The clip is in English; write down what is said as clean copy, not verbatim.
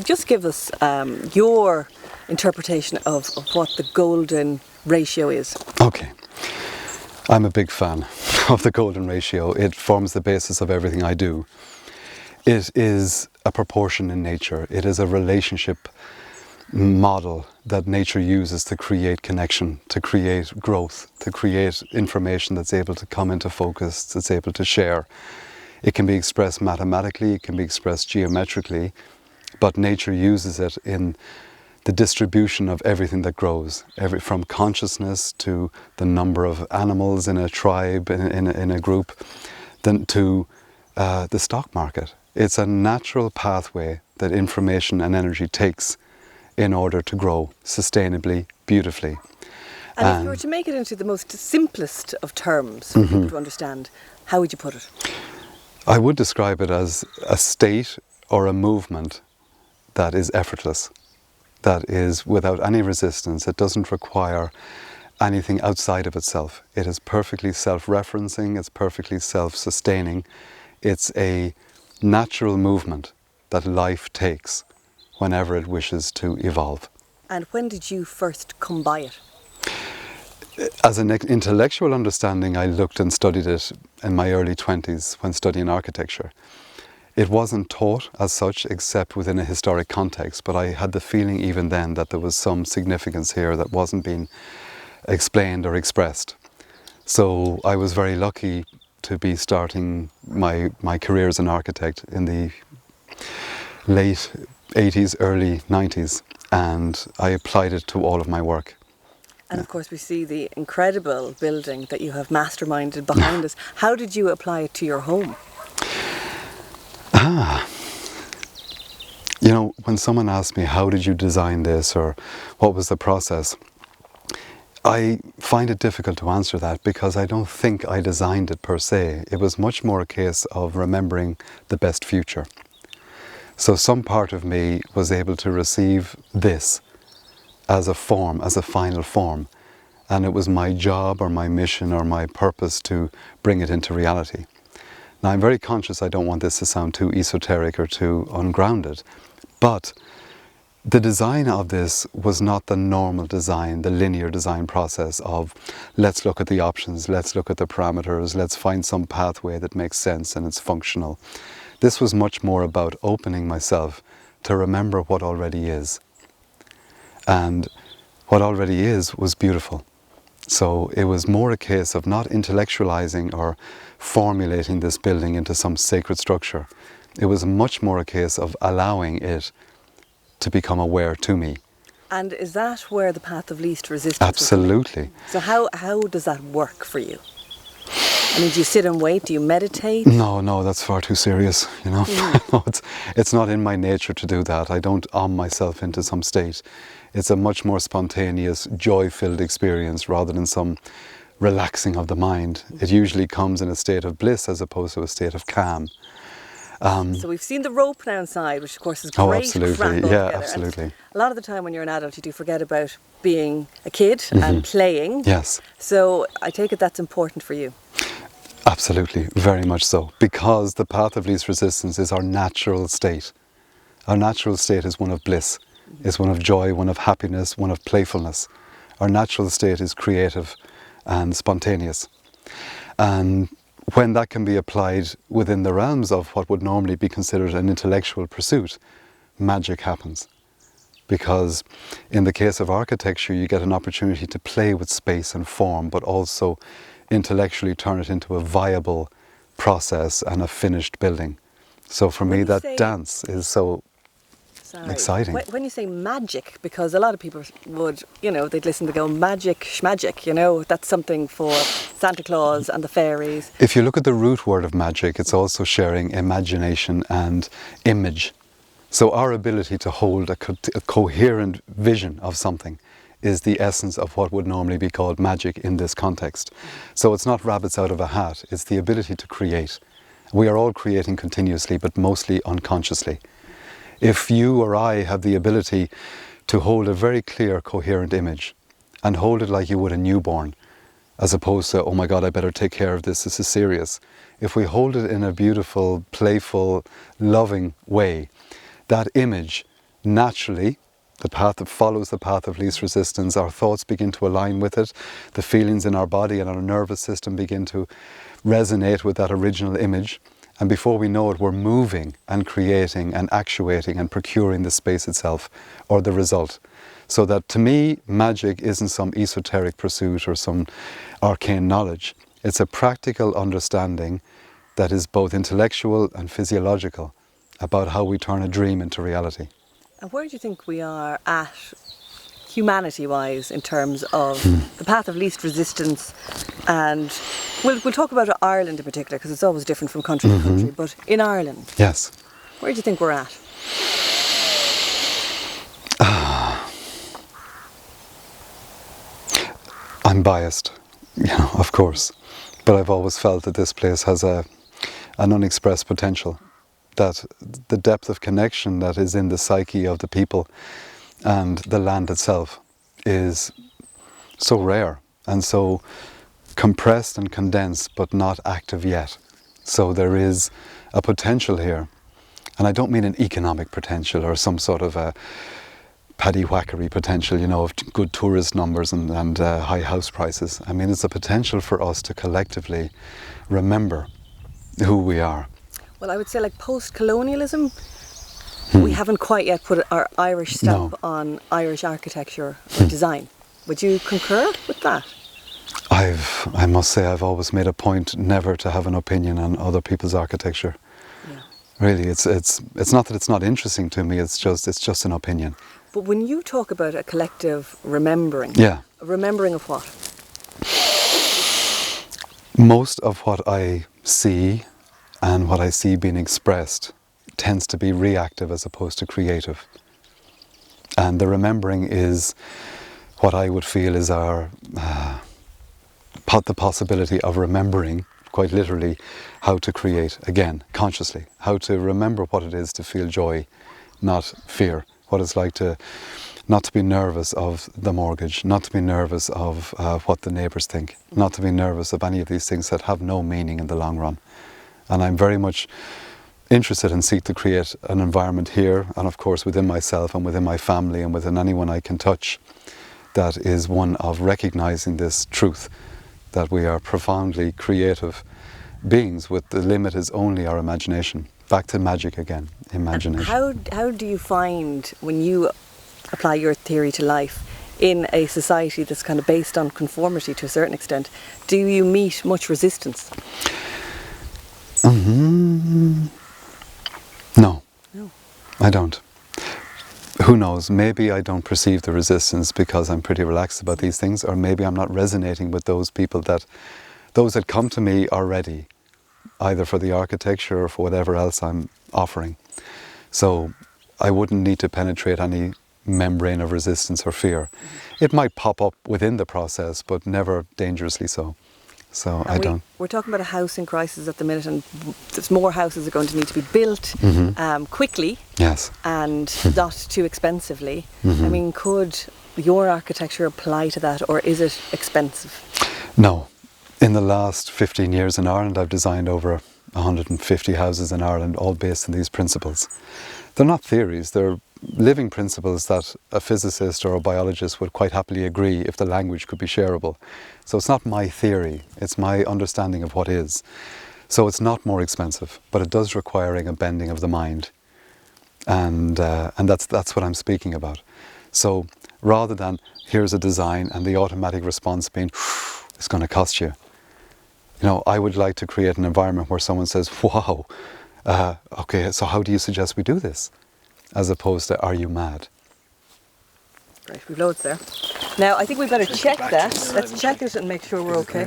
Just give us your interpretation of what the golden ratio is. Okay. I'm a big fan of the golden ratio. It forms the basis of everything I do. It is a proportion in nature. It is a relationship model that nature uses to create connection, to create growth, to create information that's able to come into focus, that's able to share. It can be expressed mathematically, it can be expressed geometrically, but nature uses it in the distribution of everything that grows, from consciousness to the number of animals in a tribe, in a group, then to the stock market. It's a natural pathway that information and energy takes in order to grow sustainably, beautifully. And if you were to make it into the most simplest of terms for people to understand, how would you put it? I would describe it as a state or a movement that is effortless, that is without any resistance. It doesn't require anything outside of itself. It is perfectly self-referencing, it's perfectly self-sustaining. It's a natural movement that life takes whenever it wishes to evolve. And when did you first come by it? As an intellectual understanding, I looked and studied it in my early 20s when studying architecture. It wasn't taught as such except within a historic context, but I had the feeling even then that there was some significance here that wasn't being explained or expressed. So I was very lucky to be starting my career as an architect in the late 80s, early 90s, and I applied it to all of my work. And of course we see the incredible building that you have masterminded behind us. How did you apply it to your home? You know, when someone asks me, how did you design this, or what was the process? I find it difficult to answer that because I don't think I designed it per se. It was much more a case of remembering the best future. So some part of me was able to receive this as a form, as a final form, and it was my job or my mission or my purpose to bring it into reality. Now I'm very conscious I don't want this to sound too esoteric or too ungrounded, but the design of this was not the normal design, the linear design process of let's look at the options, let's look at the parameters, let's find some pathway that makes sense and it's functional. This was much more about opening myself to remember what already is. And what already is was beautiful. So it was more a case of not intellectualizing or formulating this building into some sacred structure. It was much more a case of allowing it to become aware to me. And is that where the path of least resistance Absolutely. So how does that work for you? I mean, do you sit and wait? Do you meditate? No, that's far too serious, you know. No, it's not in my nature to do that. I don't myself into some state. It's a much more spontaneous, joy-filled experience rather than some relaxing of the mind. It usually comes in a state of bliss as opposed to a state of calm. So we've seen the rope now inside, which of course is great. Oh, absolutely. Yeah, absolutely. And a lot of the time when you're an adult, you do forget about being a kid and playing. Yes. So I take it that's important for you. Absolutely, very much so. Because the path of least resistance is our natural state. Our natural state is one of bliss, is one of joy, one of happiness, one of playfulness. Our natural state is creative and spontaneous. And when that can be applied within the realms of what would normally be considered an intellectual pursuit, magic happens. Because in the case of architecture, you get an opportunity to play with space and form, but also intellectually turn it into a viable process and a finished building. So for me, that dance is so exciting. When you say magic, because a lot of people would, you know, they'd listen to go magic, schmagic, you know, that's something for Santa Claus and the fairies. If you look at the root word of magic, it's also sharing imagination and image. So our ability to hold a coherent vision of something is the essence of what would normally be called magic in this context. So it's not rabbits out of a hat, it's the ability to create. We are all creating continuously, but mostly unconsciously. If you or I have the ability to hold a very clear, coherent image and hold it like you would a newborn, as opposed to, oh my God, I better take care of this is serious. If we hold it in a beautiful, playful, loving way, that image naturally, the path that follows the path of least resistance, our thoughts begin to align with it, the feelings in our body and our nervous system begin to resonate with that original image, and before we know it, we're moving and creating and actuating and procuring the space itself, or the result. So that, to me, magic isn't some esoteric pursuit or some arcane knowledge. It's a practical understanding that is both intellectual and physiological about how we turn a dream into reality. And where do you think we are at, humanity-wise, in terms of the path of least resistance? And we'll talk about Ireland in particular, because it's always different from country to country. But in Ireland, Yes. where do you think we're at? I'm biased, of course, but I've always felt that this place has an unexpressed potential, that the depth of connection that is in the psyche of the people and the land itself is so rare and so compressed and condensed, but not active yet. So there is a potential here, and I don't mean an economic potential or some sort of a paddy-whackery potential, of good tourist numbers and high house prices. I mean, it's a potential for us to collectively remember who we are. Well, I would say, like, post-colonialism, we haven't quite yet put our Irish stamp on Irish architecture or design. Would you concur with that? I must say, I've always made a point never to have an opinion on other people's architecture. Yeah. Really, it's not that it's not interesting to me. It's just an opinion. But when you talk about a collective remembering, Yeah. a remembering of what? Most of what I see and what I see being expressed tends to be reactive as opposed to creative. And the remembering is what I would feel is our the possibility of remembering, quite literally, how to create again, consciously. How to remember what it is to feel joy, not fear. What it's like to not to be nervous of the mortgage, not to be nervous of what the neighbours think, not to be nervous of any of these things that have no meaning in the long run. And I'm very much interested and seek to create an environment here, and of course within myself and within my family and within anyone I can touch, that is one of recognising this truth, that we are profoundly creative beings with the limit is only our imagination. Back to magic again, imagination. How do you find, when you apply your theory to life in a society that's kind of based on conformity to a certain extent, do you meet much resistance? No, No. I don't. Who knows, maybe I don't perceive the resistance because I'm pretty relaxed about these things, or maybe I'm not resonating with those people those that come to me are ready, either for the architecture or for whatever else I'm offering. So I wouldn't need to penetrate any membrane of resistance or fear. It might pop up within the process, but never dangerously so. So I don't. We're talking about a house in crisis at the minute, and there's more houses are going to need to be built quickly, Yes. and not too expensively. I mean, could your architecture apply to that, or is it expensive? No. In the last 15 years in Ireland, I've designed over 150 houses in Ireland, all based on these principles. They're not theories, they're living principles that a physicist or a biologist would quite happily agree if the language could be shareable. So it's not my theory, it's my understanding of what is. So it's not more expensive, but it does require a bending of the mind. And that's what I'm speaking about. So rather than here's a design and the automatic response being, it's going to cost you. I would like to create an environment where someone says, wow, okay, so how do you suggest we do this? As opposed to, are you mad? Right, we've loads there. Now, I think we better check that. Let's check it and make sure we're okay.